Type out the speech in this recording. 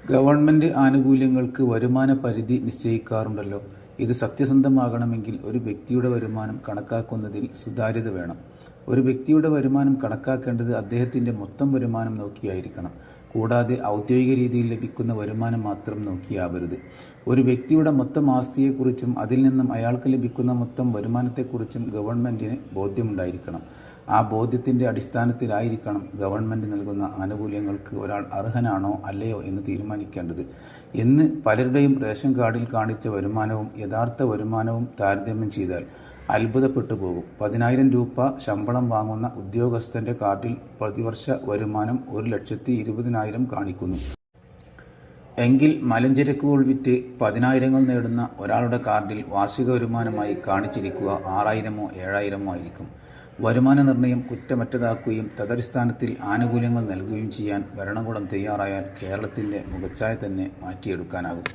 Government ആനുകൂല്യങ്ങൾക്ക് വരുമാന പരിധി നിശ്ചയിക്കാറുണ്ടല്ലോ. ഇത് സത്യസന്ധമാകണമെങ്കിൽ ഒരു വ്യക്തിയുടെ വരുമാനം കണക്കാക്കുന്നതിൽ സുതാര്യത വേണം. ഒരു വ്യക്തിയുടെ വരുമാനം കണക്കാക്കേണ്ടത് അദ്ദേഹത്തിന്റെ മൊത്തം വരുമാനം നോക്കിയായിരിക്കണം. കൂടാതെ ഔദ്യോഗിക രീതിയിൽ ലഭിക്കുന്ന വരുമാനം മാത്രം നോക്കിയാവരുത്. ഒരു വ്യക്തിയുടെ മൊത്തം ആസ്തിയെക്കുറിച്ചും അതിൽ നിന്നും അയാൾക്ക് ലഭിക്കുന്ന മൊത്തം വരുമാനത്തെക്കുറിച്ചും ഗവൺമെന്റിന് ബോധ്യമുണ്ടായിരിക്കണം. ആ ബോധ്യത്തിന്റെ അടിസ്ഥാനത്തിലായിരിക്കണം ഗവൺമെന്റ് നൽകുന്ന ആനുകൂല്യങ്ങൾക്ക് ഒരാൾ അർഹനാണോ അല്ലയോ എന്ന് തീരുമാനിക്കേണ്ടത്. ഇന്ന് പലരുടെയും റേഷൻ കാർഡിൽ കാണിച്ച വരുമാനവും യഥാർത്ഥ വരുമാനവും താരതമ്യം ചെയ്താൽ അത്ഭുതപ്പെട്ടു പോകും. 10,000 രൂപ ശമ്പളം വാങ്ങുന്ന ഉദ്യോഗസ്ഥന്റെ കാർഡിൽ പ്രതിവർഷ വരുമാനം 1,20,000 കാണിക്കുന്നു. എങ്കിൽ മലഞ്ചരക്കുകൾ വിറ്റ് 10,000 നേടുന്ന ഒരാളുടെ കാർഡിൽ വാർഷിക വരുമാനമായി കാണിച്ചിരിക്കുക 6,000-ഓ 7,000-ഓ ആയിരിക്കും. വരുമാന നിർണയം കുറ്റമറ്റതാക്കുകയും തദടിസ്ഥാനത്തിൽ ആനുകൂല്യങ്ങൾ നൽകുകയും ചെയ്യാൻ ഭരണകൂടം തയ്യാറായാൽ കേരളത്തിന്റെ മുഖച്ഛായ തന്നെ മാറ്റിയെടുക്കാനാകും.